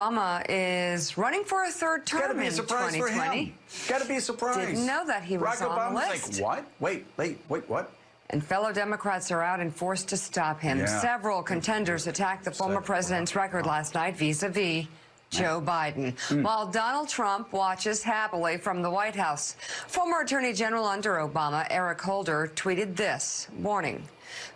Obama is running for a third term in 2020. Got to be a surprise. Didn't know that he was Barack on the Obama's list. like, what? Wait, what? And fellow Democrats are out and forced to stop him. Yeah. Several contenders attacked the former president's record last night vis-a-vis Joe Biden, while Donald Trump watches happily from the White House. Former Attorney General under Obama, Eric Holder, tweeted this, warning,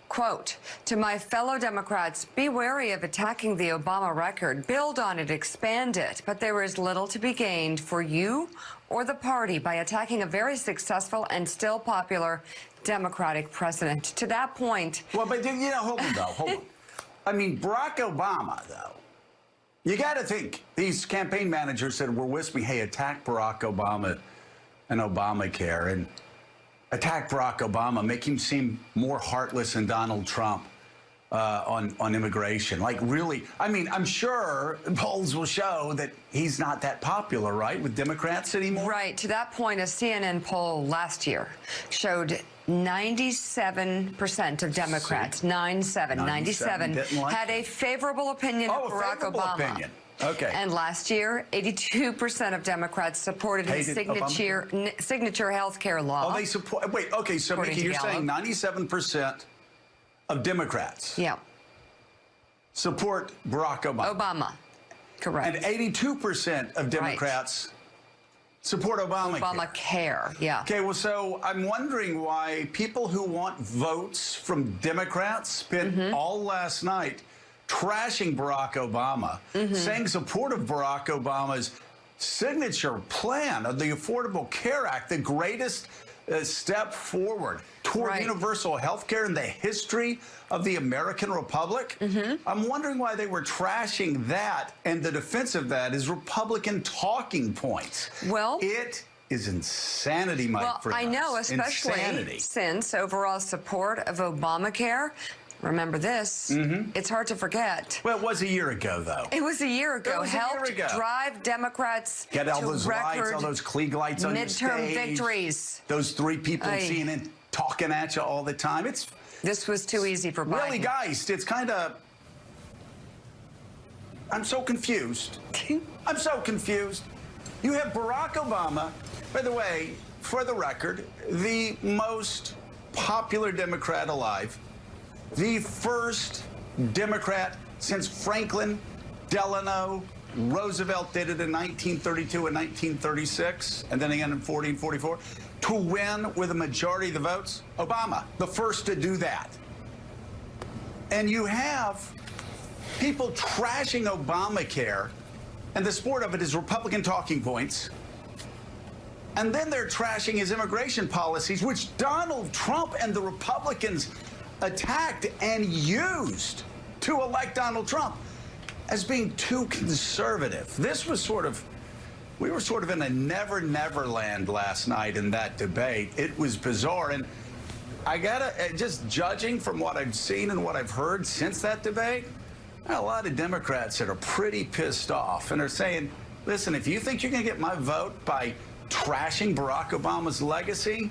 quote, to my fellow Democrats, be wary of attacking the Obama record. Build on it, expand it. But there is little to be gained for you or the party by attacking a very successful and still popular Democratic president. To that point... Well, but, you know, hold on. I mean, Barack Obama, though, you got to think, these campaign managers said, we're whispering, hey, attack Barack Obama and Obamacare, and attack Barack Obama, make him seem more heartless than Donald Trump on immigration. Like, really, I mean, I'm sure polls will show that he's not that popular, right, with Democrats anymore? Right. To that point, a CNN poll last year showed 97% of Democrats, 97 had a favorable opinion of Barack Obama. Opinion. Okay. And last year, 82% of Democrats supported his signature health care law. Oh, they support. Wait, okay, so Mickey, you're saying 97% of Democrats support Barack Obama. Obama, correct. And 82% of Democrats support Obamacare. Obamacare, yeah. Okay, well, so I'm wondering why people who want votes from Democrats spent all last night trashing Barack Obama, saying support of Barack Obama's signature plan of the Affordable Care Act, the greatest step forward toward universal health care in the history of the American Republic. I'm wondering why they were trashing that, and the defense of that is Republican talking points. Well, it is insanity, my friend. I know, especially since overall support of Obamacare, remember this, it's hard to forget. Well, it was a year ago, though. It was a year ago. Helped drive Democrats get all those lights, all those Klieg lights on your stage. Midterm victories. Those three people in CNN talking at you all the time. This was too easy for Biden. Really, Geist, it's kind of... I'm so confused. I'm so confused. You have Barack Obama, by the way, for the record, the most popular Democrat alive, the first Democrat since Franklin Delano Roosevelt did it in 1932 and 1936, and then again in 40 and 44, to win with a majority of the votes. Obama, the first to do that. And you have people trashing Obamacare, and the sport of it is Republican talking points. And then they're trashing his immigration policies, which Donald Trump and the Republicans attacked and used to elect Donald Trump as being too conservative. This was we were sort of in a never land last night in that debate. It was bizarre. And I gotta, just judging from what I've seen and what I've heard since that debate, a lot of Democrats that are pretty pissed off and are saying, listen, if you think you're gonna get my vote by trashing Barack Obama's legacy,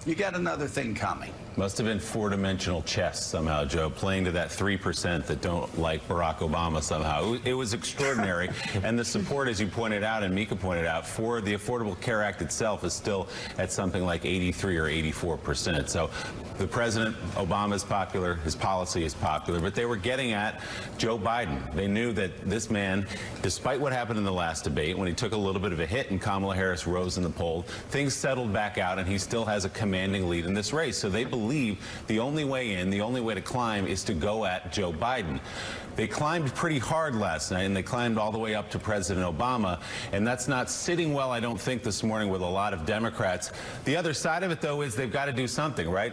you got another thing coming. Must have been four-dimensional chess somehow, Joe, playing to that 3% that don't like Barack Obama somehow. It was extraordinary. And the support, as you pointed out and Mika pointed out, for the Affordable Care Act itself is still at something like 83 or 84%. So the president, Obama, is popular, his policy is popular, but they were getting at Joe Biden. They knew that this man, despite what happened in the last debate, when he took a little bit of a hit and Kamala Harris rose in the poll, things settled back out and he still has a commanding lead in this race. So they believe the only way in, the only way to climb is to go at Joe Biden. They climbed pretty hard last night, and they climbed all the way up to President Obama, and that's not sitting well, I don't think, this morning with a lot of Democrats. The other side of it, though, is they've got to do something, right?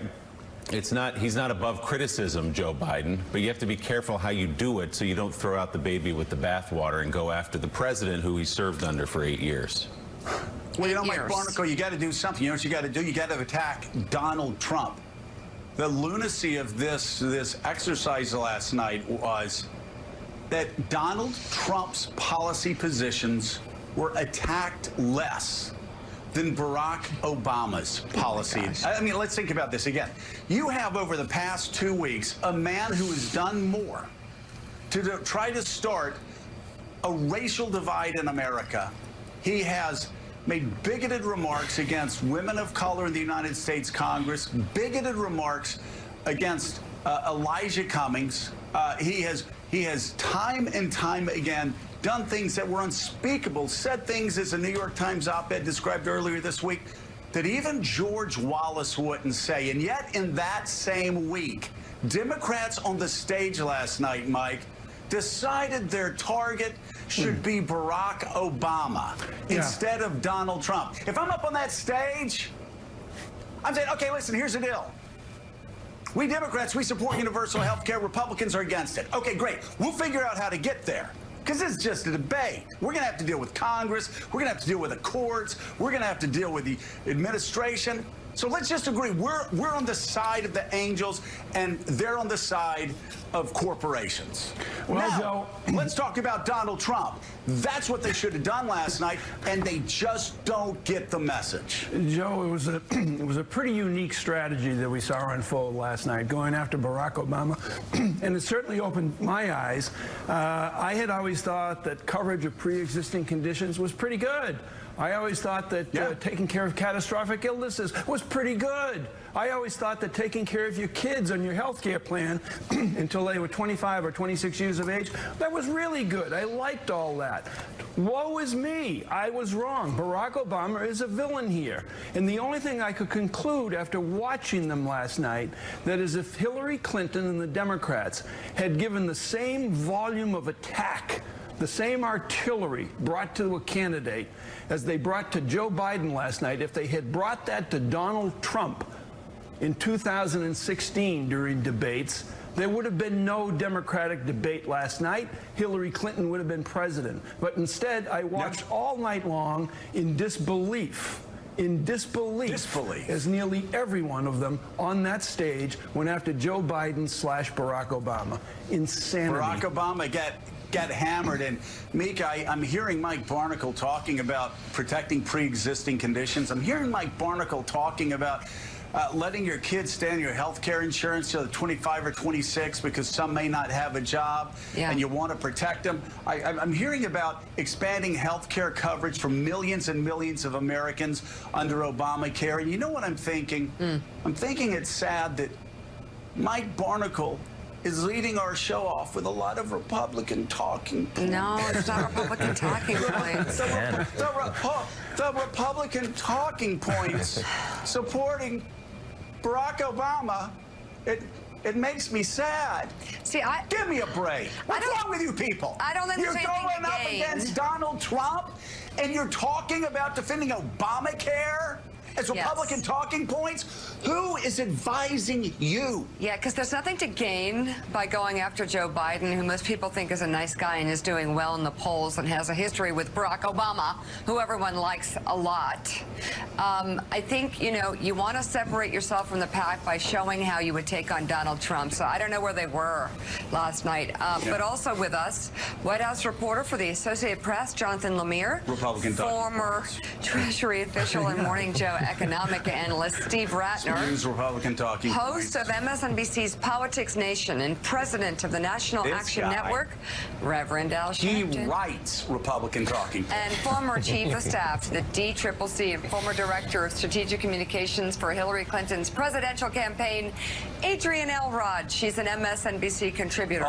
He's not above criticism, Joe Biden, but you have to be careful how you do it so you don't throw out the baby with the bathwater and go after the president who he served under for 8 years. Well, you know, Mike Barnicle, you got to do something. You know what you got to do? You got to attack Donald Trump. The lunacy of this exercise last night was that Donald Trump's policy positions were attacked less than Barack Obama's policy. I mean, let's think about this again. You have, over the past 2 weeks, a man who has done more to try to start a racial divide in America. He has made bigoted remarks against women of color in the United States Congress, bigoted remarks against Elijah Cummings. He has time and time again done things that were unspeakable, said things, as a New York Times op-ed described earlier this week, that even George Wallace wouldn't say. And yet in that same week, Democrats on the stage last night, Mike, decided their target should be Barack Obama instead of Donald Trump. If I'm up on that stage, I'm saying, okay, listen, here's the deal. We Democrats, we support universal health care. Republicans are against it. Okay, great. We'll figure out how to get there. Because this is just a debate. We're going to have to deal with Congress. We're going to have to deal with the courts. We're going to have to deal with the administration. So let's just agree. We're on the side of the angels, and they're on the side of corporations. Well, now, Joe, let's talk about Donald Trump. That's what they should have done last night, and they just don't get the message. Joe, it was a pretty unique strategy that we saw unfold last night, going after Barack Obama, and it certainly opened my eyes. I had always thought that coverage of pre-existing conditions was pretty good. I always thought that taking care of catastrophic illnesses was pretty good. I always thought that taking care of your kids on your health care plan until they were 25 or 26 years of age, that was really good. I liked all that. Woe is me. I was wrong. Barack Obama is a villain here. And the only thing I could conclude after watching them last night, that is, if Hillary Clinton and the Democrats had given the same volume of attack, the same artillery brought to a candidate as they brought to Joe Biden last night, if they had brought that to Donald Trump in 2016 during debates, there would have been no Democratic debate last night. Hillary Clinton would have been president. But instead, I watched all night long in disbelief. As nearly every one of them on that stage went after Joe Biden / Barack Obama. Insanity. Barack Obama got hammered. And Mika, I'm hearing Mike Barnicle talking about protecting pre-existing conditions. I'm hearing Mike Barnicle talking about letting your kids stay on your health care insurance till they're 25 or 26 because some may not have a job and you want to protect them. I'm hearing about expanding health care coverage for millions and millions of Americans under Obamacare. And you know what I'm thinking? I'm thinking it's sad that Mike Barnicle is leading our show off with a lot of Republican talking points. No, it's not Republican talking points. The Republican talking points supporting Barack Obama, it makes me sad. See, Give me a break. What's wrong with you people? I don't think you're there's going anything to up gain against Donald Trump, and you're talking about defending Obamacare as Republican talking points? Who is advising you? Yeah, because there's nothing to gain by going after Joe Biden, who most people think is a nice guy and is doing well in the polls and has a history with Barack Obama, who everyone likes a lot. I think, you want to separate yourself from the pack by showing how you would take on Donald Trump. So I don't know where they were last night. But also with us, White House reporter for the Associated Press, Jonathan Lemire. Republican former Treasury official and Morning Joe economic analyst Steve Rattner. News Republican talking Host of MSNBC's Politics Nation and president of the National Action Network, Reverend Al Sharpton. He writes Republican talking points. And former chief of staff to the DCCC and former director of strategic communications for Hillary Clinton's presidential campaign, Adrienne Elrod. She's an MSNBC contributor.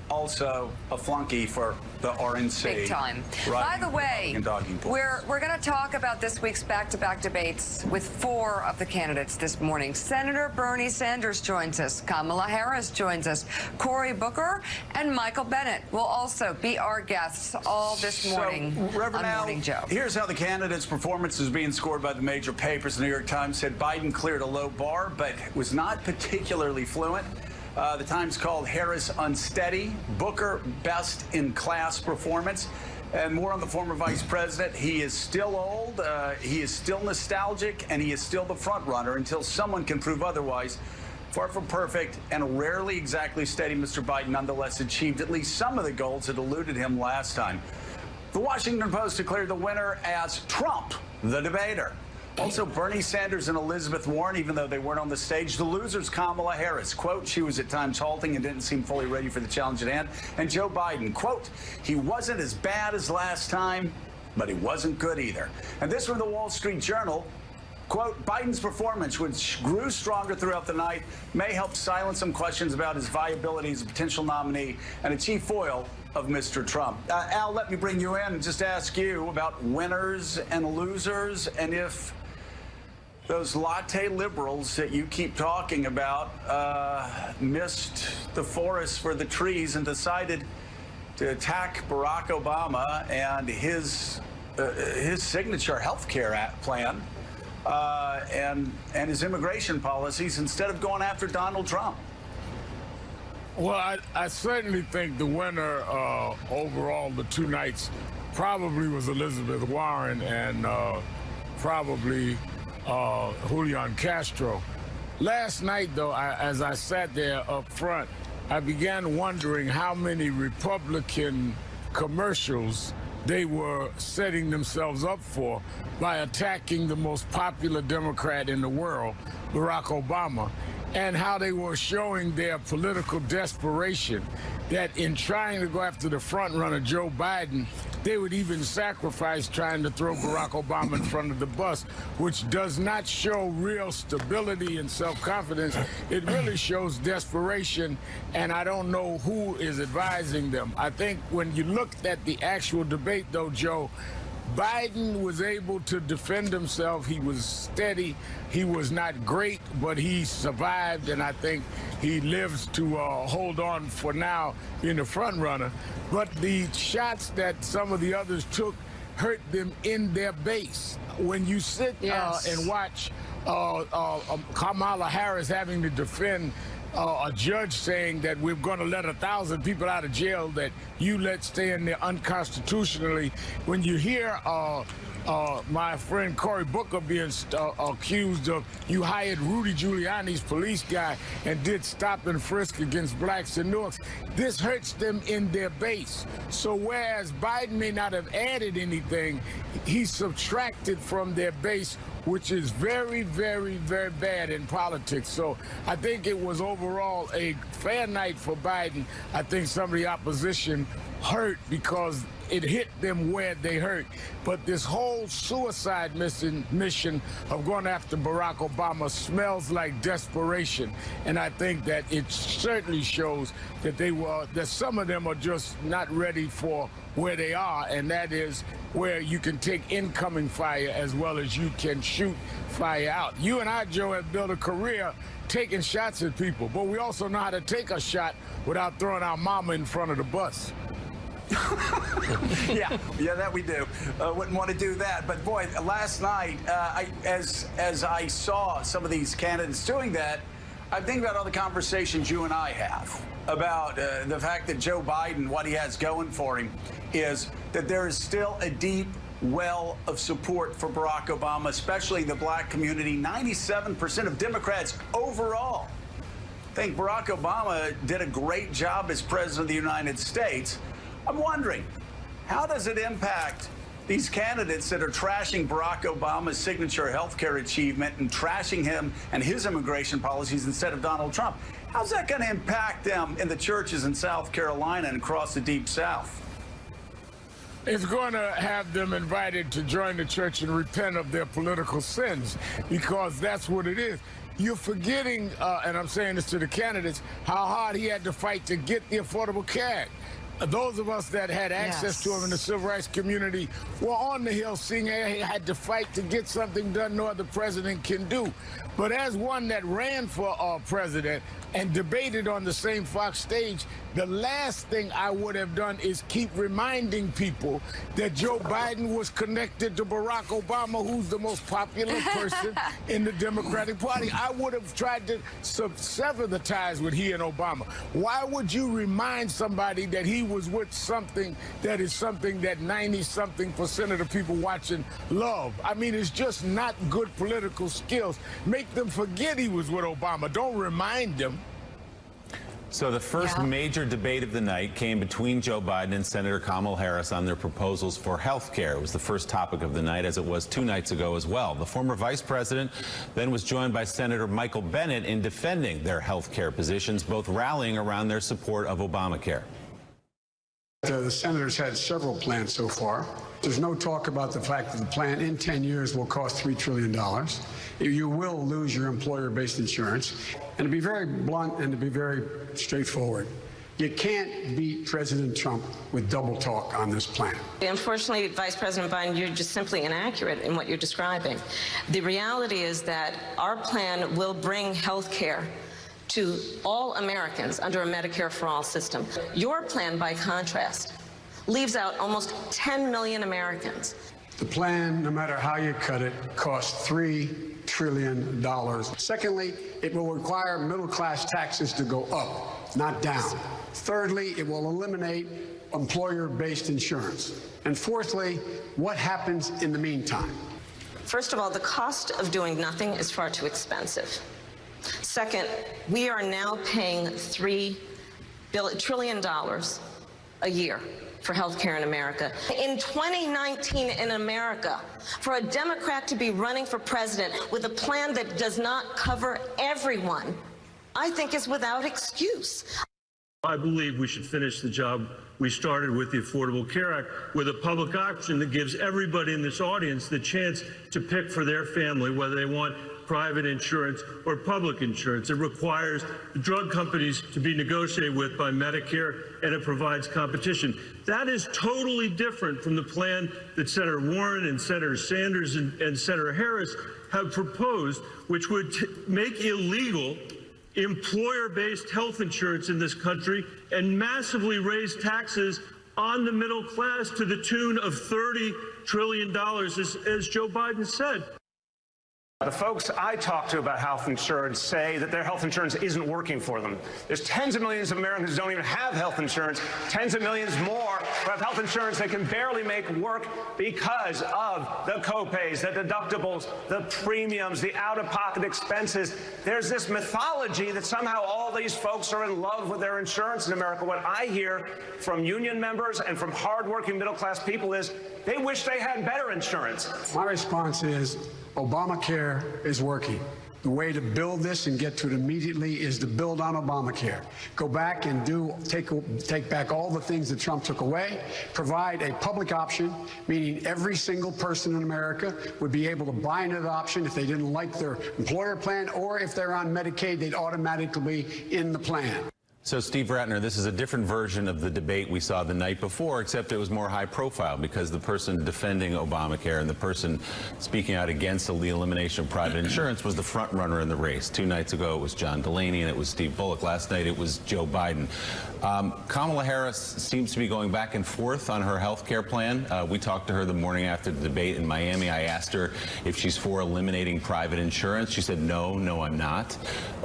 Also a flunky for the RNC. Big time. By the way, we're going to talk about this week's back-to-back debates with 4 of the candidates this morning. Senator Bernie Sanders joins us. Kamala Harris joins us. Cory Booker and Michael Bennet will also be our guests all this morning on Morning Joe. Here's how the candidates' performance is being scored by the major papers. The New York Times said Biden cleared a low bar, but was not particularly fluent. The Times called Harris unsteady. Booker, best in class performance. And more on the former vice president. He is still old, he is still nostalgic, and he is still the front runner until someone can prove otherwise. Far from perfect and rarely exactly steady, Mr. Biden nonetheless achieved at least some of the goals that eluded him last time. The Washington Post declared the winner as Trump, the debater. Also, Bernie Sanders and Elizabeth Warren, even though they weren't on the stage. The losers, Kamala Harris. Quote, she was at times halting and didn't seem fully ready for the challenge at hand. And Joe Biden, quote, he wasn't as bad as last time, but he wasn't good either. And this from the Wall Street Journal. Quote, Biden's performance, which grew stronger throughout the night, may help silence some questions about his viability as a potential nominee and a chief foil of Mr. Trump. Al, let me bring you in and just ask you about winners and losers, and if those latte liberals that you keep talking about missed the forest for the trees and decided to attack Barack Obama and his signature health care plan and his immigration policies instead of going after Donald Trump. Well, I certainly think the winner overall the two nights probably was Elizabeth Warren and probably Julian Castro. Last night, though, as I sat there up front, I began wondering how many Republican commercials they were setting themselves up for by attacking the most popular Democrat in the world, Barack Obama, and how they were showing their political desperation that in trying to go after the front runner, Joe Biden, they would even sacrifice trying to throw Barack Obama in front of the bus, which does not show real stability and self-confidence. It really shows desperation, and I don't know who is advising them. I think when you looked at the actual debate, though, Joe, Biden was able to defend himself. He was steady. He was not great, but he survived, and I think he lives to hold on for now being the front runner. But the shots that some of the others took hurt them in their base. When you sit and watch Kamala Harris having to defend a judge saying that we're going to let 1,000 people out of jail that you let stay in there unconstitutionally. When you hear my friend Cory Booker being accused of you hired Rudy Giuliani's police guy and did stop and frisk against blacks in Newark, this hurts them in their base. So whereas Biden may not have added anything, he subtracted from their base, which is very, very, very bad in politics. So I think it was overall a fair night for Biden. I think some of the opposition hurt because it hit them where they hurt. But this whole suicide mission of going after Barack Obama smells like desperation. And I think that it certainly shows that that some of them are just not ready for where they are, and that is where you can take incoming fire as well as you can shoot fire out. You and I, Joe, have built a career taking shots at people, but we also know how to take a shot without throwing our mama in front of the bus. yeah, that we do. Wouldn't want to do that. But boy, last night, as I saw some of these candidates doing that, I think about all the conversations you and I have about the fact that Joe Biden, what he has going for him, is that there is still a deep well of support for Barack Obama, especially the black community. 97% of Democrats overall think Barack Obama did a great job as president of the United States. I'm wondering, how does it impact these candidates that are trashing Barack Obama's signature health care achievement and trashing him and his immigration policies instead of Donald Trump? How's that going to impact them in the churches in South Carolina and across the Deep South? It's going to have them invited to join the church and repent of their political sins, because that's what it is. You're forgetting, and I'm saying this to the candidates, how hard he had to fight to get the Affordable Care Act. Those of us that had access to him in the civil rights community were on the Hill seeing he had to fight to get something done no other president can do. But as one that ran for president and debated on the same Fox stage, the last thing I would have done is keep reminding people that Joe Biden was connected to Barack Obama, who's the most popular person in the Democratic Party. I would have tried to sever the ties with he and Obama. Why would you remind somebody that he was with something that is something that 90-something% of the people watching love? I mean, it's just not good political skills. Make them forget he was with Obama. Don't remind them. So the first major debate of the night came between Joe Biden and Senator Kamala Harris on their proposals for health care. It was the first topic of the night, as it was 2 nights ago as well. The former vice president then was joined by Senator Michael Bennet in defending their health care positions, both rallying around their support of Obamacare. The senators had several plans so far. There's no talk about the fact that the plan in 10 years will cost $3 trillion. You will lose your employer-based insurance. And to be very blunt and to be very straightforward, you can't beat President Trump with double talk on this plan. Unfortunately, Vice President Biden, you're just simply inaccurate in what you're describing. The reality is that our plan will bring health care to all Americans under a Medicare for All system. Your plan, by contrast, leaves out almost 10 million Americans. The plan, no matter how you cut it, costs $3 trillion. Secondly, it will require middle-class taxes to go up, not down. Thirdly, it will eliminate employer-based insurance. And fourthly, what happens in the meantime? First of all, the cost of doing nothing is far too expensive. Second, we are now paying $3 trillion a year for health care in America. In 2019 in America, for a Democrat to be running for president with a plan that does not cover everyone, I think is without excuse. I believe we should finish the job we started with the Affordable Care Act with a public option that gives everybody in this audience the chance to pick for their family whether they want private insurance or public insurance. It requires drug companies to be negotiated with by Medicare, and it provides competition. That is totally different from the plan that Senator Warren and Senator Sanders and Senator Harris have proposed, which would make illegal employer-based health insurance in this country and massively raise taxes on the middle class to the tune of $30 trillion, as Joe Biden said. The folks I talk to about health insurance say that their health insurance isn't working for them. There's tens of millions of Americans who don't even have health insurance, tens of millions more who have health insurance they can barely make work because of the copays, the deductibles, the premiums, the out-of-pocket expenses. There's this mythology that somehow all these folks are in love with their insurance in America. What I hear from union members and from hardworking middle-class people is they wish they had better insurance. My response is Obamacare is working. The way to build this and get to it immediately is to build on Obamacare. Go back and take back all the things that Trump took away, provide a public option, meaning every single person in America would be able to buy an option if they didn't like their employer plan, or if they're on Medicaid, they'd automatically be in the plan. So, Steve Ratner, this is a different version of the debate we saw the night before, except it was more high profile because the person defending Obamacare and the person speaking out against the elimination of private insurance was the front runner in the race. 2 nights ago, it was John Delaney and it was Steve Bullock. Last night, it was Joe Biden. Kamala Harris seems to be going back and forth on her health care plan. We talked to her the morning after the debate in Miami. I asked her if she's for eliminating private insurance. She said, no, I'm not.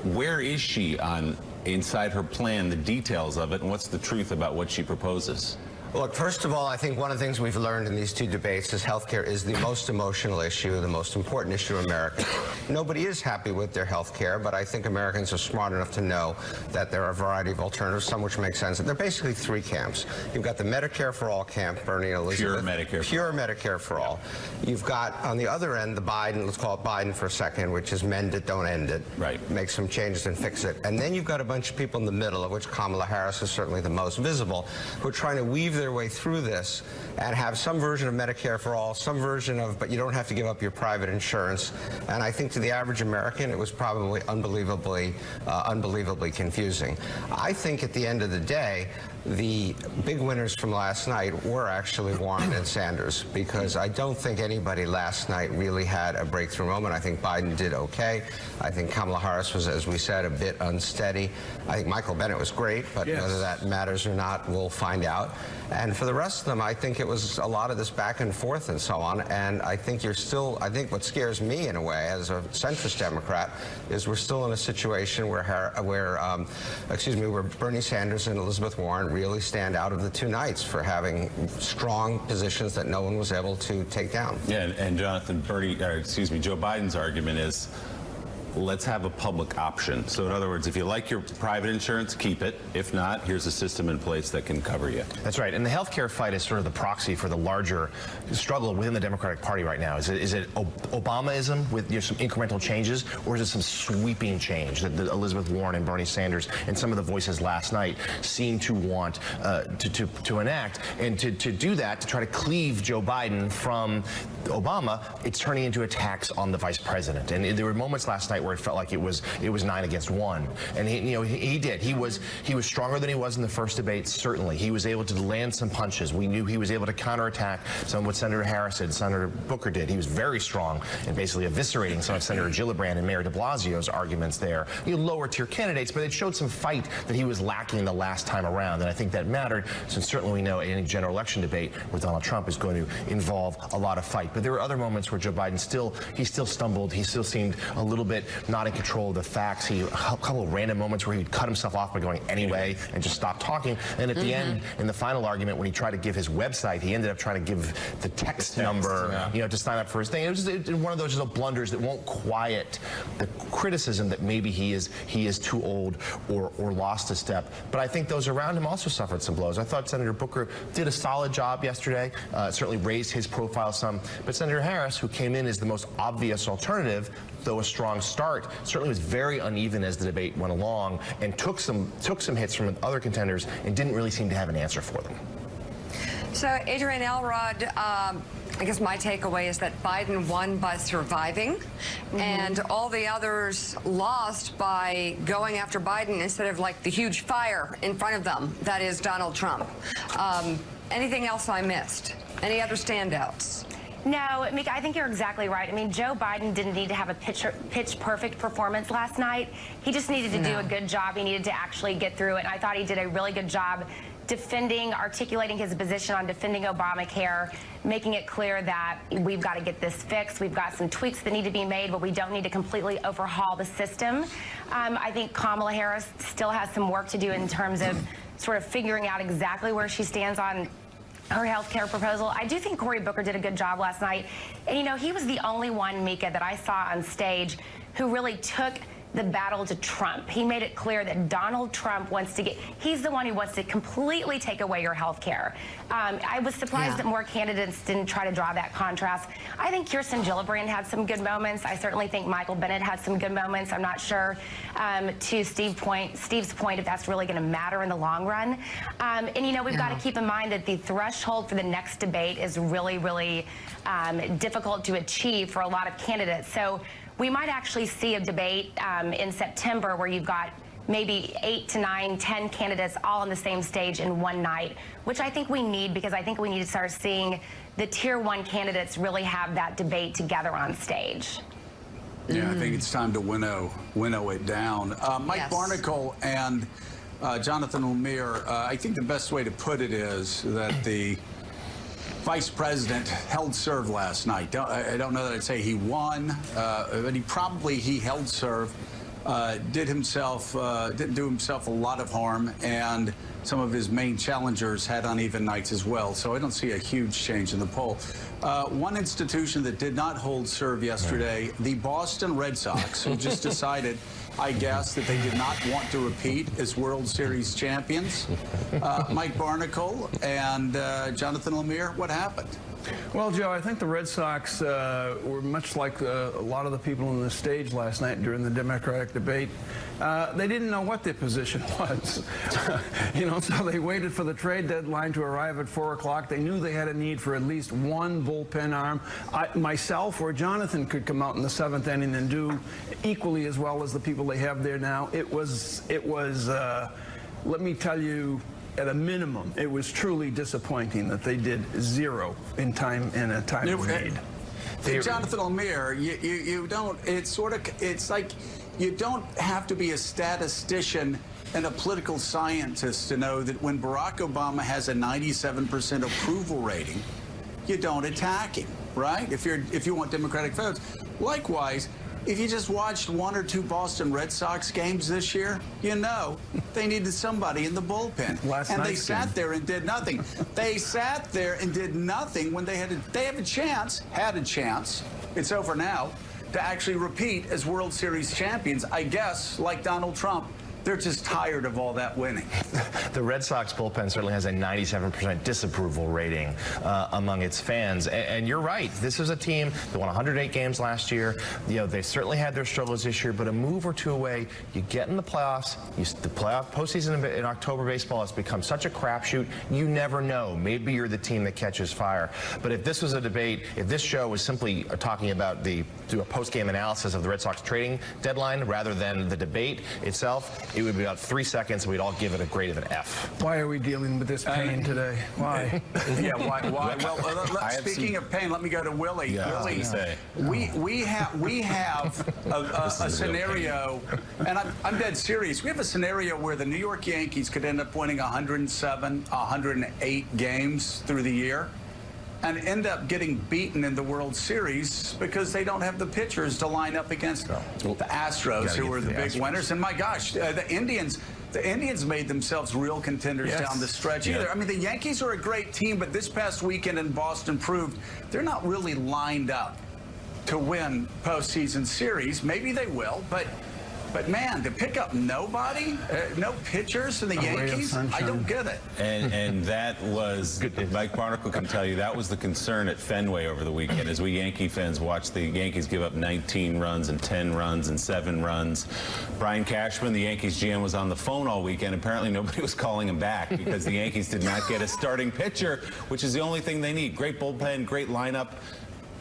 Where is she on inside her plan, the details of it, and what's the truth about what she proposes? Look, first of all, I think one of the things we've learned in these 2 debates is healthcare is the most emotional issue, the most important issue in America. Nobody is happy with their health care, but I think Americans are smart enough to know that there are a variety of alternatives, some which make sense. There are basically 3 camps. You've got the Medicare for All camp, Bernie and Elizabeth. Pure Medicare for all. You've got, on the other end, the Biden, let's call it Biden for a second, which is mend it, don't end it. Right. Make some changes and fix it. And then you've got a bunch of people in the middle, of which Kamala Harris is certainly the most visible, who are trying to weave their way through this and have some version of Medicare for all, some version of, but you don't have to give up your private insurance. And I think to the average American, it was probably unbelievably confusing. I think at the end of the day, the big winners from last night were actually Warren and Sanders, because I don't think anybody last night really had a breakthrough moment. I think Biden did okay. I think Kamala Harris was, as we said, a bit unsteady. I think Michael Bennet was great, but whether that matters or not, we'll find out. And for the rest of them, I think it was a lot of this back and forth and so on. And I think I think what scares me in a way as a centrist Democrat is we're still in a situation where Bernie Sanders and Elizabeth Warren really stand out of the 2 nights for having strong positions that no one was able to take down. Yeah, and Jonathan, Joe Biden's argument is let's have a public option. So in other words, if you like your private insurance, keep it. If not, here's a system in place that can cover you. That's right. And the healthcare fight is sort of the proxy for the larger struggle within the Democratic Party right now. Is it Obamaism with some incremental changes, or is it some sweeping change that Elizabeth Warren and Bernie Sanders and some of the voices last night seem to want to enact? And to do that, to try to cleave Joe Biden from Obama, it's turning into attacks on the vice president. And there were moments last night where it felt like it was 9 against 1. And he did. He was stronger than he was in the first debate. Certainly, he was able to land some punches. We knew he was able to counterattack some of what Senator Harris did, Senator Booker did. He was very strong in basically eviscerating some of Senator Gillibrand and Mayor de Blasio's arguments there. Lower tier candidates, but it showed some fight that he was lacking the last time around. And I think that mattered, since certainly we know any general election debate with Donald Trump is going to involve a lot of fight. But there were other moments where Joe Biden still stumbled. He still seemed a little bit not in control of the facts. A couple of random moments where he'd cut himself off by going anyway and just stop talking. And at the end, in the final argument, when he tried to give his website, he ended up trying to give the text number, to sign up for his thing. It was one of those little blunders that won't quiet the criticism that maybe he is too old or lost a step. But I think those around him also suffered some blows. I thought Senator Booker did a solid job yesterday, certainly raised his profile some. But Senator Harris, who came in as the most obvious alternative, though a strong start, certainly was very uneven as the debate went along and took some hits from other contenders and didn't really seem to have an answer for them. So, Adrian Elrod, I guess my takeaway is that Biden won by surviving, and all the others lost by going after Biden instead of like the huge fire in front of them, that is Donald Trump. Anything else I missed? Any other standouts? No, Mika, I think you're exactly right. I mean, Joe Biden didn't need to have a pitch-perfect performance last night. He just needed to do a good job. He needed to actually get through it. And I thought he did a really good job articulating his position on defending Obamacare, making it clear that we've got to get this fixed. We've got some tweaks that need to be made, but we don't need to completely overhaul the system. I think Kamala Harris still has some work to do in terms of sort of figuring out exactly where she stands on her health care proposal. I do think Cory Booker did a good job last night. And, he was the only one, Mika, that I saw on stage who really took the battle to Trump. He made it clear that Donald Trump he's the one who wants to completely take away your health care. I was surprised that more candidates didn't try to draw that contrast. I think Kirsten Gillibrand had some good moments. I certainly think Michael Bennet had some good moments. I'm not sure, to Steve's point, if that's really going to matter in the long run. We've got to keep in mind that the threshold for the next debate is really, really difficult to achieve for a lot of candidates. So we might actually see a debate in September where you've got maybe 8 to 9, 10 candidates all on the same stage in one night, which I think we need, because I think we need to start seeing the tier 1 candidates really have that debate together on stage. Yeah, I think it's time to winnow it down. Mike Barnicle and Jonathan Lemire, I think the best way to put it is that the Vice President held serve last night. I don't know that I'd say he won, but he held serve, didn't do himself a lot of harm, and some of his main challengers had uneven nights as well. So I don't see a huge change in the poll. One institution that did not hold serve yesterday, the Boston Red Sox, who just decided, I guess, that they did not want to repeat as World Series champions. Mike Barnicle and Jonathan Lemire, what happened? Well, Joe, I think the Red Sox were much like a lot of the people on the stage last night during the Democratic debate. They didn't know what their position was. So they waited for the trade deadline to arrive at 4 o'clock. They knew they had a need for at least one bullpen arm. Myself or Jonathan could come out in the 7th inning and do equally as well as the people they have there now. It was let me tell you, at a minimum, it was truly disappointing that they did 0 in a time of need. Jonathan Lemire, you don't. It's like you don't have to be a statistician and a political scientist to know that when Barack Obama has a 97% approval rating, you don't attack him, right? If you want Democratic votes. Likewise, if you just watched 1 or 2 Boston Red Sox games this year, they needed somebody in the bullpen. And they sat there and did nothing. They sat there and did nothing when they had a chance, it's over now, to actually repeat as World Series champions. I guess, like Donald Trump, they're just tired of all that winning. The Red Sox bullpen certainly has a 97% disapproval rating among its fans. And you're right. This is a team that won 108 games last year. You know, they certainly had their struggles this year, but a move or two away, you get in the playoffs. The playoff postseason in October baseball has become such a crapshoot. You never know. Maybe you're the team that catches fire. But if this was a debate, if this show was simply talking about do a post-game analysis of the Red Sox trading deadline rather than the debate itself, it would be about 3 seconds, and we'd all give it a grade of an F. Why are we dealing with this pain today? Why? Yeah, why? Well, speaking of pain, let me go to Willie. Yeah, Willie, we have a scenario, and I'm dead serious. We have a scenario where the New York Yankees could end up winning 107, 108 games through the year, and end up getting beaten in the World Series because they don't have the pitchers to line up against the Astros, who were the big winners. And my gosh, the Indians made themselves real contenders down the stretch either. I mean, the Yankees are a great team, but this past weekend in Boston proved they're not really lined up to win postseason series. Maybe they will, but man, to pick up nobody, no pitchers in the Yankees, I don't get it. And that was, Mike Barnicle can tell you, that was the concern at Fenway over the weekend as we Yankee fans watched the Yankees give up 19 runs and 10 runs and 7 runs. Brian Cashman, the Yankees GM, was on the phone all weekend. Apparently nobody was calling him back because the Yankees did not get a starting pitcher, which is the only thing they need. Great bullpen, great lineup.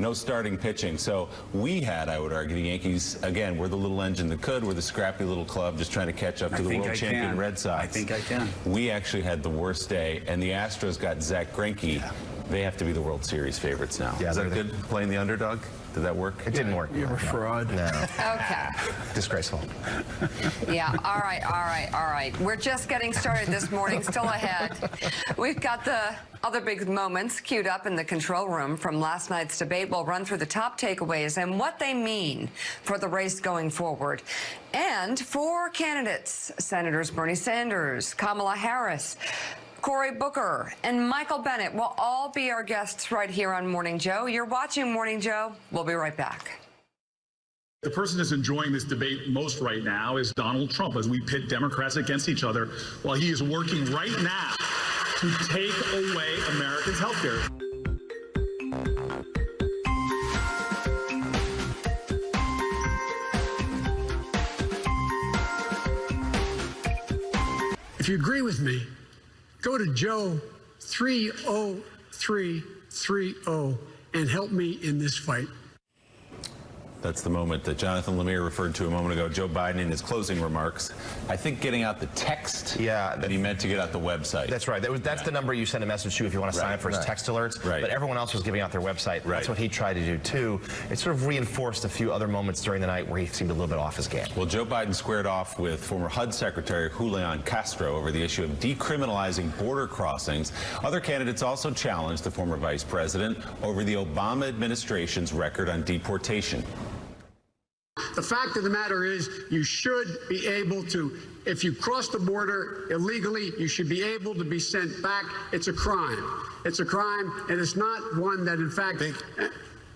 No starting pitching. So we had, I would argue, the Yankees, again, we're the little engine that could. We're the scrappy little club just trying to catch up to the world champion Red Sox. I think I can. We actually had the worst day, and the Astros got Zach Greinke. Yeah. They have to be the World Series favorites now. Yeah, is that good, playing the underdog? Did that work? It didn't work. You're a fraud. No. Okay. Disgraceful. Yeah, all right. We're just getting started this morning, still ahead. We've got the other big moments queued up in the control room from last night's debate. We'll run through the top takeaways and what they mean for the race going forward. And 4 candidates, Senators Bernie Sanders, Kamala Harris, Cory Booker, and Michael Bennet will all be our guests right here on Morning Joe. You're watching Morning Joe. We'll be right back. The person that's enjoying this debate most right now is Donald Trump, as we pit Democrats against each other while he is working right now to take away Americans' health care. If you agree with me, go to Joe 30330 and help me in this fight. That's the moment that Jonathan Lemire referred to a moment ago. Joe Biden in his closing remarks, I think getting out the text that he meant to get out the website. That's right. That's the number you send a message to if you want to sign up for his text alerts. Right. But everyone else was giving out their website. That's what he tried to do, too. It sort of reinforced a few other moments during the night where he seemed a little bit off his game. Well, Joe Biden squared off with former HUD Secretary Julian Castro over the issue of decriminalizing border crossings. Other candidates also challenged the former vice president over the Obama administration's record on deportation. The fact of the matter is, you should be able to, if you cross the border illegally, you should be able to be sent back. It's a crime. It's a crime, and it's not one that, in fact...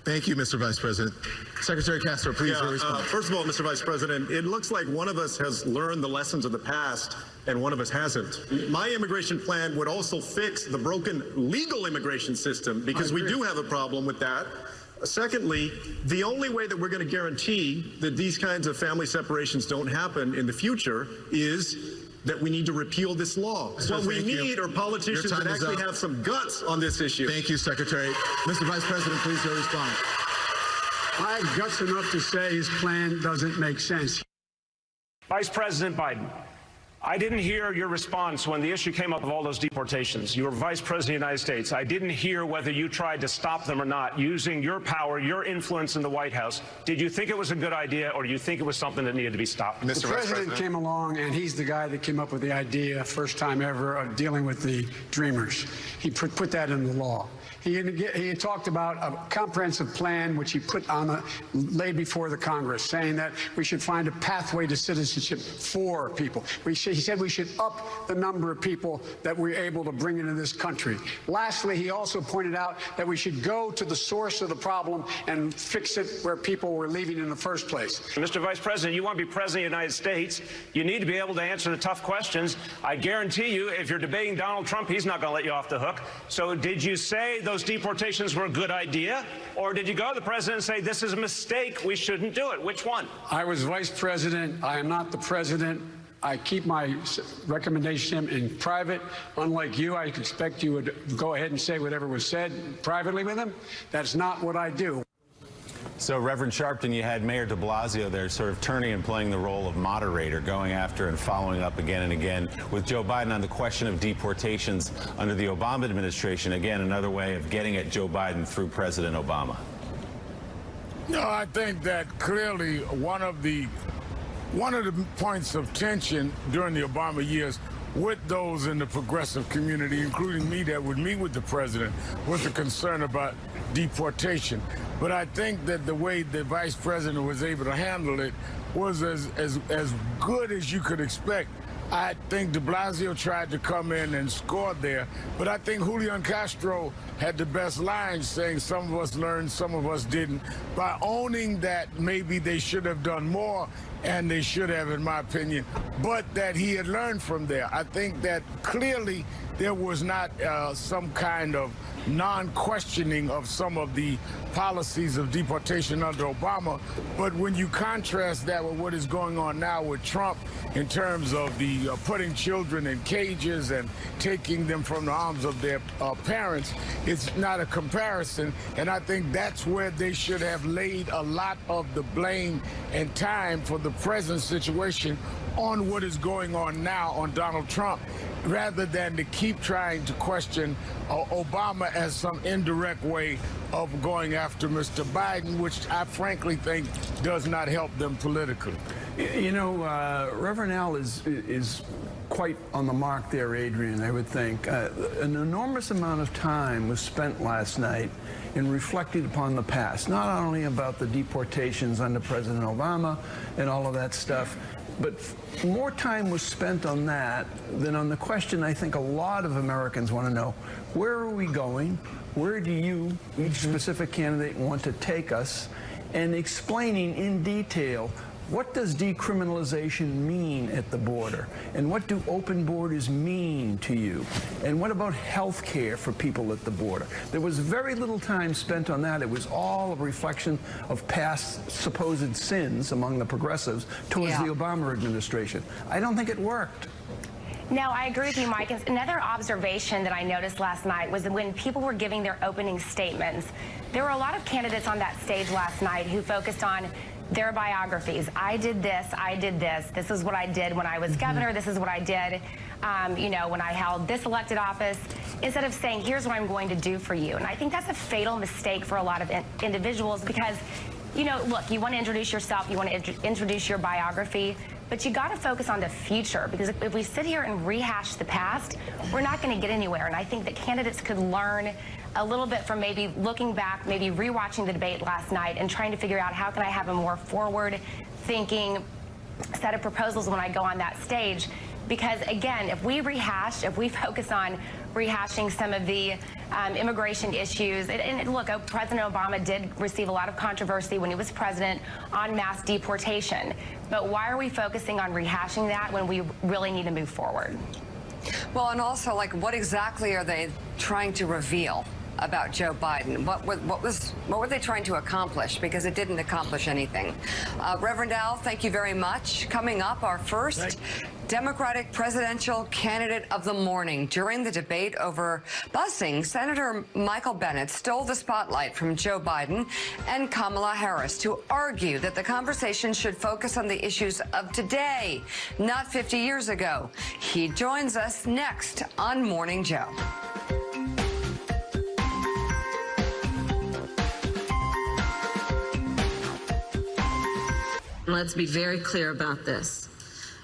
Thank you, Mr. Vice President. Secretary Castro, please respond. First of all, Mr. Vice President, it looks like one of us has learned the lessons of the past and one of us hasn't. My immigration plan would also fix the broken legal immigration system because we do have a problem with that. Secondly, the only way that we're going to guarantee that these kinds of family separations don't happen in the future is that we need to repeal this law. What we need are politicians that actually have some guts on this issue. Thank you, Secretary. Mr. Vice President, please respond. I have guts enough to say his plan doesn't make sense. Vice President Biden, I didn't hear your response when the issue came up of all those deportations. You were Vice President of the United States. I didn't hear whether you tried to stop them or not using your power, your influence in the White House. Did you think it was a good idea, or do you think it was something that needed to be stopped? The president came along, and he's the guy that came up with the idea, first time ever, of dealing with the Dreamers. He put that in the law. He talked about a comprehensive plan which he laid before the Congress, saying that we should find a pathway to citizenship for people. He said we should up the number of people that we're able to bring into this country. Lastly, he also pointed out that we should go to the source of the problem and fix it where people were leaving in the first place. Mr. Vice President, you want to be President of the United States, you need to be able to answer the tough questions. I guarantee you, if you're debating Donald Trump, he's not going to let you off the hook. So did you say those deportations were a good idea? Or did you go to the president and say, this is a mistake, we shouldn't do it? Which one? I was vice president. I am not the president. I keep my recommendation in private. Unlike you, I expect you would go ahead and say whatever was said privately with him. That's not what I do. So, Reverend Sharpton, you had Mayor de Blasio there sort of turning and playing the role of moderator, going after and following up again and again with Joe Biden on the question of deportations under the Obama administration. Again, another way of getting at Joe Biden through President Obama. No, I think that clearly one of the points of tension during the Obama years with those in the progressive community, including me that would meet with the president, was the concern about deportation. But I think that the way the vice president was able to handle it was as good as you could expect. I think de Blasio tried to come in and score there, but I think Julian Castro had the best line, saying some of us learned, some of us didn't, by owning that maybe they should have done more, and they should have, in my opinion, but that he had learned from there. I think that clearly there was not some kind of non-questioning of some of the policies of deportation under Obama, but when you contrast that with what is going on now with Trump in terms of the putting children in cages and taking them from the arms of their parents, it's not a comparison, and I think that's where they should have laid a lot of the blame and time for the present situation on what is going on now on Donald Trump, rather than to keep trying to question Obama as some indirect way of going after Mr. Biden, which I frankly think does not help them politically. You know, Reverend Al is quite on the mark there, Adrian, I would think. An enormous amount of time was spent last night in reflecting upon the past, not only about the deportations under President Obama and all of that stuff, but more time was spent on that than on the question I think a lot of Americans want to know. Where are we going? Where do you, each specific candidate, want to take us? And explaining in detail, what does decriminalization mean at the border? And what do open borders mean to you? And what about health care for people at the border? There was very little time spent on that. It was all a reflection of past supposed sins among the progressives towards the Obama administration. I don't think it worked. No, I agree with you, Mike. Another observation that I noticed last night was that when people were giving their opening statements, there were a lot of candidates on that stage last night who focused on their biographies. I did this, this is what I did when I was governor, this is what I did, you know, when I held this elected office, instead of saying, here's what I'm going to do for you. And I think that's a fatal mistake for a lot of individuals because, you know, look, you want to introduce yourself, you want to introduce your biography, but you got to focus on the future, because if we sit here and rehash the past, we're not going to get anywhere. And I think that candidates could learn a little bit from maybe looking back, maybe rewatching the debate last night and trying to figure out how can I have a more forward-thinking set of proposals when I go on that stage. Because again, if we focus on rehashing some of the immigration issues, and look, President Obama did receive a lot of controversy when he was president on mass deportation. But why are we focusing on rehashing that when we really need to move forward? Well, and also, like, what exactly are they trying to reveal about Joe Biden? What were they trying to accomplish? Because it didn't accomplish anything. Reverend Al, thank you very much. Coming up, our first Democratic presidential candidate of the morning. During the debate over busing, Senator Michael Bennet stole the spotlight from Joe Biden and Kamala Harris to argue that the conversation should focus on the issues of today, not 50 years ago. He joins us next on Morning Joe. Let's be very clear about this.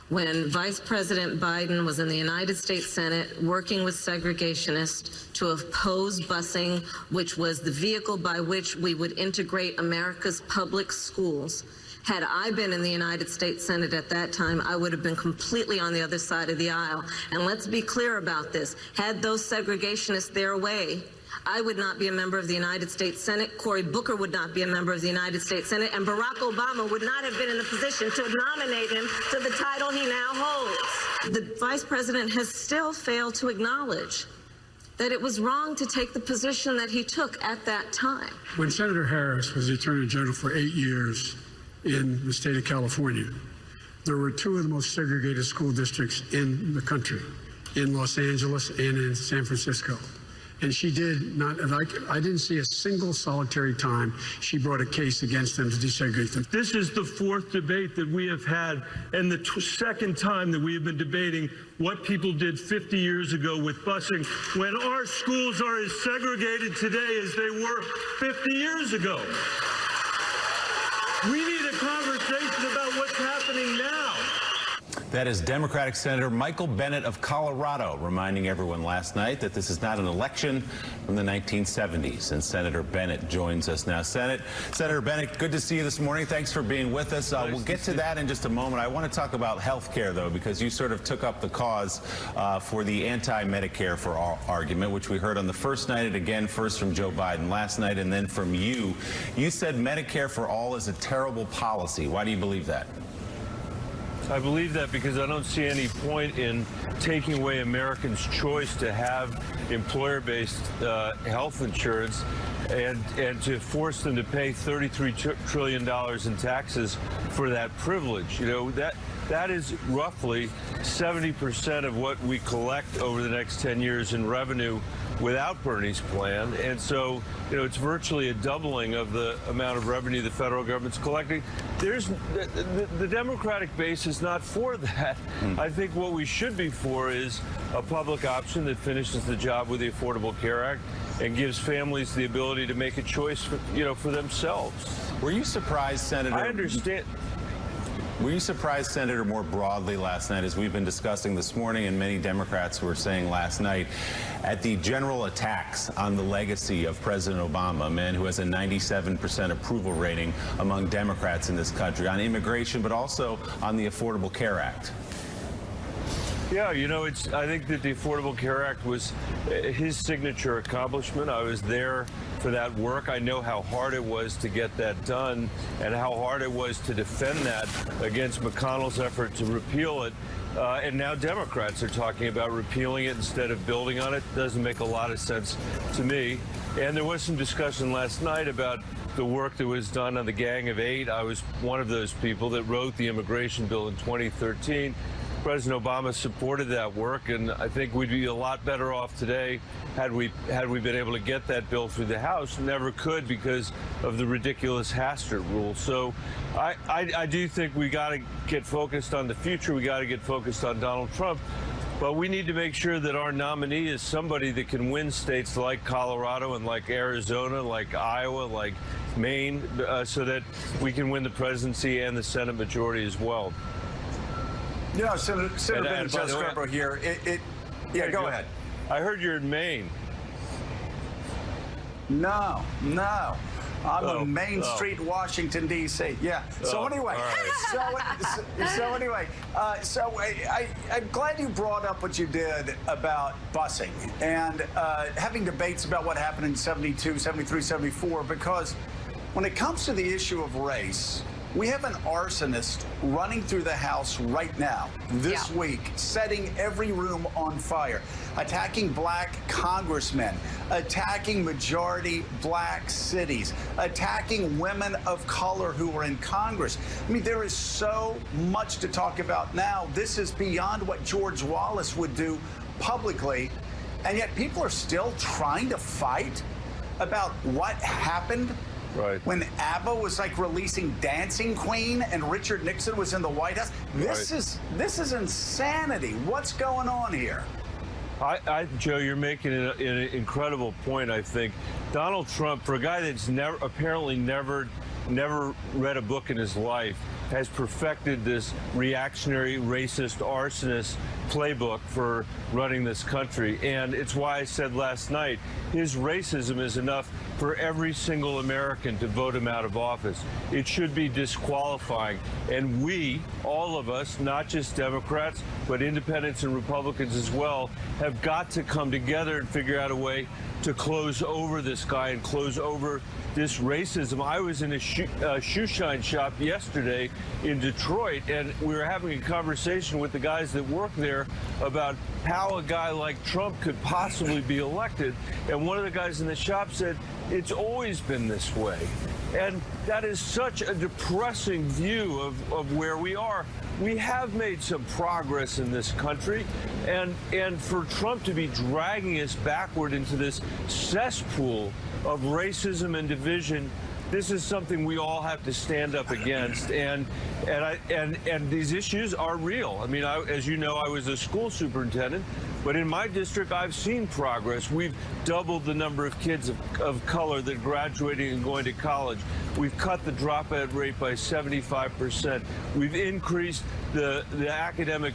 When Vice President Biden was in the United States Senate working with segregationists to oppose busing, which was the vehicle by which we would integrate America's public schools. Had I been in the United States Senate at that time, I would have been completely on the other side of the aisle. And let's be clear about this. Had those segregationists their way, I would not be a member of the United States Senate, Cory Booker would not be a member of the United States Senate, and Barack Obama would not have been in a position to nominate him to the title he now holds. The Vice President has still failed to acknowledge that it was wrong to take the position that he took at that time. When Senator Harris was the Attorney General for 8 years in the state of California, there were two of the most segregated school districts in the country, in Los Angeles and in San Francisco. And she did not, I didn't see a single solitary time she brought a case against them to desegregate them. This is the fourth debate that we have had, and the second time that we have been debating what people did 50 years ago with busing, when our schools are as segregated today as they were 50 years ago. We need a conversation about what's happening now. That is Democratic Senator Michael Bennet of Colorado, reminding everyone last night that this is not an election from the 1970s. And Senator Bennet joins us now. Senator Bennet, good to see you this morning. Thanks for being with us. We'll get to that in just a moment. I want to talk about health care, though, because you sort of took up the cause for the anti-Medicare for all argument, which we heard on the first night and again, first from Joe Biden last night and then from you. You said Medicare for all is a terrible policy. Why do you believe that? I believe that because I don't see any point in taking away Americans' choice to have employer-based health insurance and to force them to pay $33 trillion in taxes for that privilege. You know, that is roughly 70% of what we collect over the next 10 years in revenue without Bernie's plan. And so, you know, it's virtually a doubling of the amount of revenue the federal government's collecting. The Democratic base is not for that. I think what we should be for is a public option that finishes the job with the Affordable Care Act and gives families the ability to make a choice for, you know, for themselves. Were you surprised, Senator? I understand. Were you surprised, Senator, more broadly last night, as we've been discussing this morning and many Democrats were saying last night, at the general attacks on the legacy of President Obama, a man who has a 97% approval rating among Democrats in this country, on immigration, but also on the Affordable Care Act? Yeah, you know, I think that the Affordable Care Act was his signature accomplishment. I was there for that work. I know how hard it was to get that done and how hard it was to defend that against McConnell's effort to repeal it. And now Democrats are talking about repealing it instead of building on it. Doesn't make a lot of sense to me. And there was some discussion last night about the work that was done on the Gang of Eight. I was one of those people that wrote the immigration bill in 2013. President Obama supported that work, and I think we'd be a lot better off today had we been able to get that bill through the House. Never could because of the ridiculous Hastert rule. So I do think we got to get focused on the future. We got to get focused on Donald Trump. But we need to make sure that our nominee is somebody that can win states like Colorado and like Arizona, like Iowa, like Maine, so that we can win the presidency and the Senate majority as well. You know, Senator Bennet, Joe Scarborough here. Yeah, go ahead. I heard you're in Maine. No. I'm in Main Street, Washington, D.C. Yeah. So anyway, I'm glad you brought up what you did about busing and having debates about what happened in 72, 73, 74, because when it comes to the issue of race, we have an arsonist running through the House right now, this week, setting every room on fire, attacking black congressmen, attacking majority black cities, attacking women of color who are in Congress. I mean, there is so much to talk about now. This is beyond what George Wallace would do publicly, and yet people are still trying to fight about what happened. Right. When ABBA was like releasing Dancing Queen and Richard Nixon was in the White House. This is insanity. What's going on here? Joe, you're making an incredible point, I think. Donald Trump, for a guy that's apparently never read a book in his life, has perfected this reactionary, racist, arsonist playbook for running this country. And it's why I said last night, his racism is enough for every single American to vote him out of office. It should be disqualifying. And we, all of us, not just Democrats, but independents and Republicans as well, have got to come together and figure out a way to close over this guy and close over this racism. I was in a shoe shine shop yesterday in Detroit, and we were having a conversation with the guys that work there about how a guy like Trump could possibly be elected. And one of the guys in the shop said, it's always been this way. And that is such a depressing view of where we are. We have made some progress in this country, and for Trump to be dragging us backward into this cesspool of racism and division, this is something we all have to stand up against. And these issues are real. I mean, as you know, I was a school superintendent, but in my district, I've seen progress. We've doubled the number of kids of color that are graduating and going to college. We've cut the dropout rate by 75%. We've increased the academic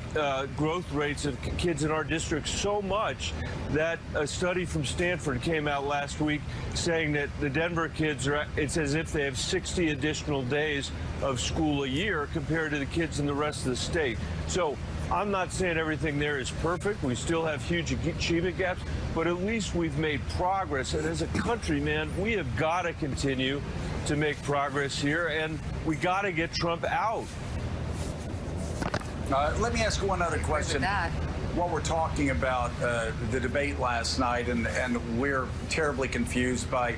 growth rates of kids in our district so much that a study from Stanford came out last week saying that the Denver kids it's as if they have 60 additional days of school a year compared to the kids in the rest of the state. So I'm not saying everything there is perfect. We still have huge achievement gaps, but at least we've made progress. And as a country, man, we have got to continue to make progress here, and we got to get Trump out. Let me ask one other question. While we're talking about the debate last night, and we're terribly confused by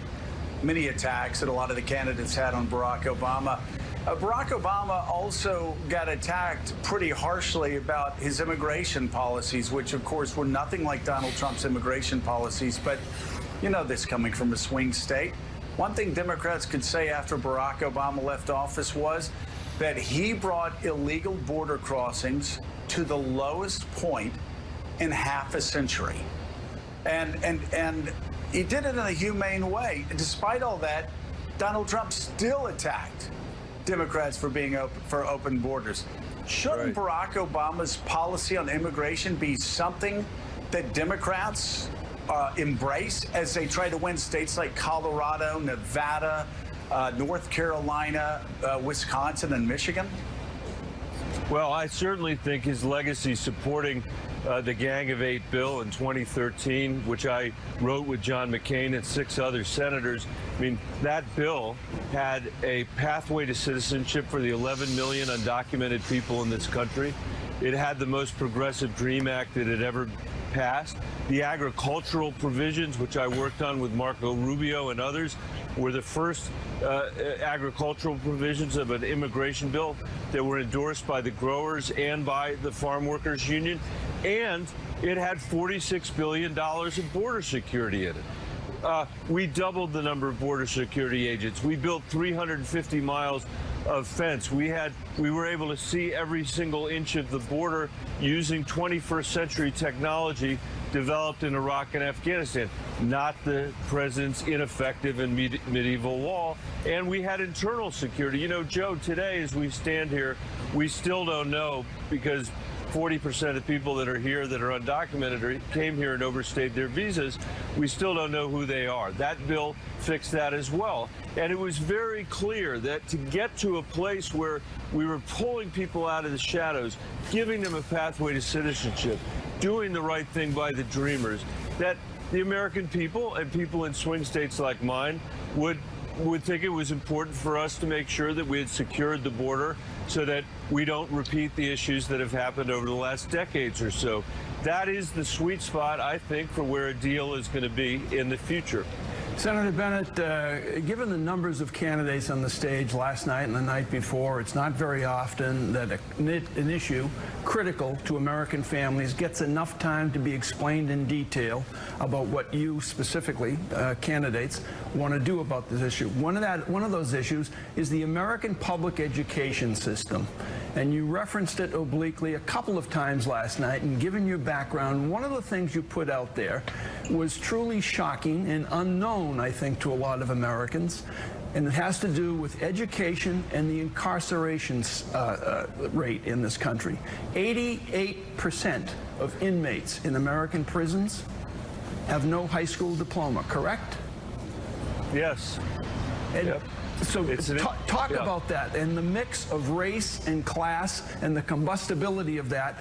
many attacks that a lot of the candidates had on Barack Obama. Barack Obama also got attacked pretty harshly about his immigration policies, which, of course, were nothing like Donald Trump's immigration policies. But you know this coming from a swing state. One thing Democrats could say after Barack Obama left office was that he brought illegal border crossings to the lowest point in half a century. And he did it in a humane way. Despite all that, Donald Trump still attacked Democrats for being for open borders. Shouldn't Barack Obama's policy on immigration be something that Democrats embrace as they try to win states like Colorado, Nevada, North Carolina, Wisconsin, and Michigan? Well, I certainly think his legacy supporting the Gang of Eight bill in 2013, which I wrote with John McCain and 6 other senators. I mean, that bill had a pathway to citizenship for the 11 million undocumented people in this country. It had the most progressive DREAM Act that had ever passed. The agricultural provisions, which I worked on with Marco Rubio and others, were the first agricultural provisions of an immigration bill that were endorsed by the growers and by the Farm Workers Union. And it had $46 billion of border security in it. We doubled the number of border security agents. We built 350 miles of fence. We were able to see every single inch of the border using 21st century technology developed in Iraq and Afghanistan, not the president's ineffective and medieval wall. And we had internal security. You know, Joe, today as we stand here, we still don't know, because 40% of people that are here that are undocumented or came here and overstayed their visas, we still don't know who they are. That bill fixed that as well. And it was very clear that to get to a place where we were pulling people out of the shadows, giving them a pathway to citizenship, doing the right thing by the dreamers, that the American people and people in swing states like mine would think it was important for us to make sure that we had secured the border so that we don't repeat the issues that have happened over the last decades or so. That is the sweet spot, I think, for where a deal is going to be in the future. Senator Bennett, given the numbers of candidates on the stage last night and the night before, it's not very often that an issue critical to American families gets enough time to be explained in detail about what you specifically, candidates, want to do about this issue. One of those issues is the American public education system. And you referenced it obliquely a couple of times last night, and given your background, one of the things you put out there was truly shocking and unknown, I think, to a lot of Americans. and it has to do with education and the incarceration rate in this country. 88% of inmates in American prisons have no high school diploma, correct? Yes. And Yep. so talk yeah. about that and the mix of race and class and the combustibility of that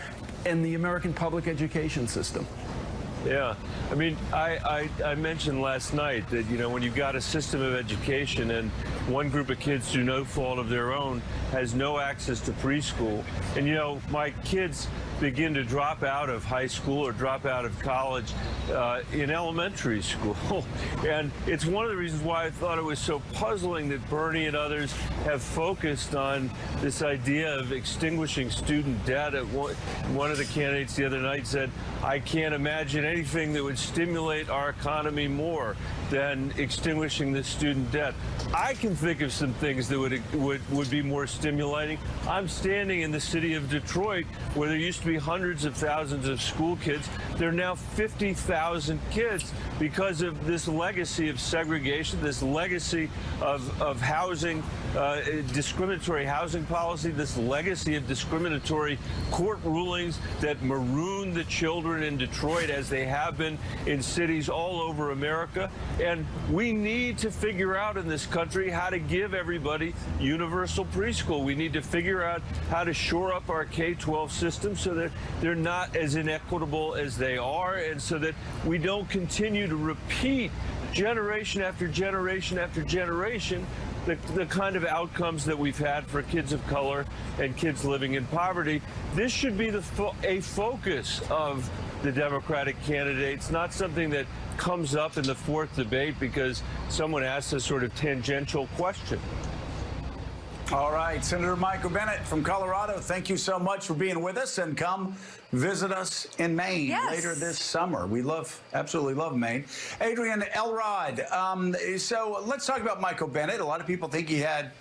in the American public education system. Yeah, I mean, I mentioned last night that, you know, when you've got a system of education and one group of kids through no fault of their own has no access to preschool, and, you know, my kids begin to drop out of high school or drop out of college in elementary school. And it's one of the reasons why I thought it was so puzzling that Bernie and others have focused on this idea of extinguishing student debt. One of the candidates the other night said, I can't imagine anything that would stimulate our economy more than extinguishing the student debt. I can think of some things that would be more stimulating. I'm standing in the city of Detroit where there used to be hundreds of thousands of school kids. There are now 50,000 kids because of this legacy of segregation, this legacy of housing, discriminatory housing policy, this legacy of discriminatory court rulings that maroon the children in Detroit as they have been in cities all over America. And we need to figure out in this country how to give everybody universal preschool. We need to figure out how to shore up our K-12 system so that they're not as inequitable as they are, and so that we don't continue to repeat generation after generation after generation the kind of outcomes that we've had for kids of color and kids living in poverty. This should be a focus of the Democratic candidates, not something that comes up in the fourth debate because someone asked a sort of tangential question. All right, Senator Michael Bennet from Colorado, thank you so much for being with us, and come visit us in Maine later this summer. We absolutely love Maine. Adrian Elrod, so let's talk about Michael Bennet. A lot of people think he had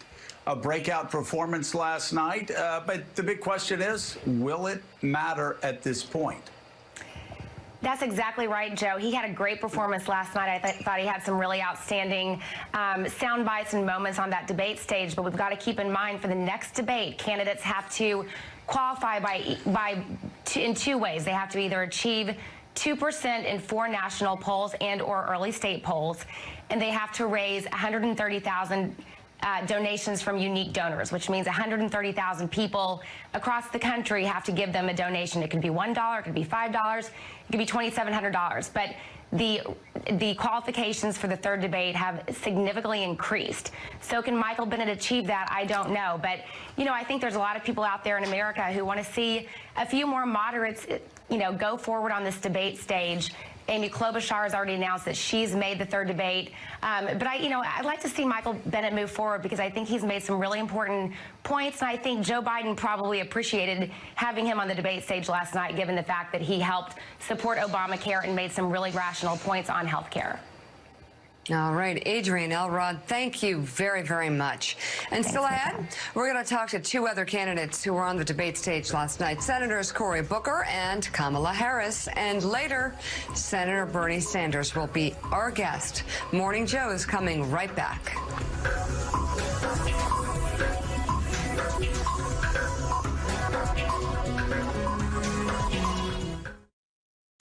a breakout performance last night, but the big question is, will it matter at this point? That's exactly right, Joe. He had a great performance last night. I thought he had some really outstanding sound bites and moments on that debate stage, but we've got to keep in mind for the next debate, candidates have to qualify in two ways. They have to either achieve 2% in 4 national polls and or early state polls, and they have to raise 130,000 donations from unique donors, which means 130,000 people across the country have to give them a donation. It could be $1, it could be $5, it could be $2,700. But the qualifications for the third debate have significantly increased. So can Michael Bennet achieve that? I don't know. But, you know, I think there's a lot of people out there in America who want to see a few more moderates, you know, go forward on this debate stage. Amy Klobuchar has already announced that she's made the third debate. But I'd like to see Michael Bennet move forward because I think he's made some really important points. And I think Joe Biden probably appreciated having him on the debate stage last night, given the fact that he helped support Obamacare and made some really rational points on health care. All right, Adrian Elrod, thank you very, very much. And still ahead, we're going to talk to 2 other candidates who were on the debate stage last night, Senators Cory Booker and Kamala Harris. And later, Senator Bernie Sanders will be our guest. Morning Joe is coming right back.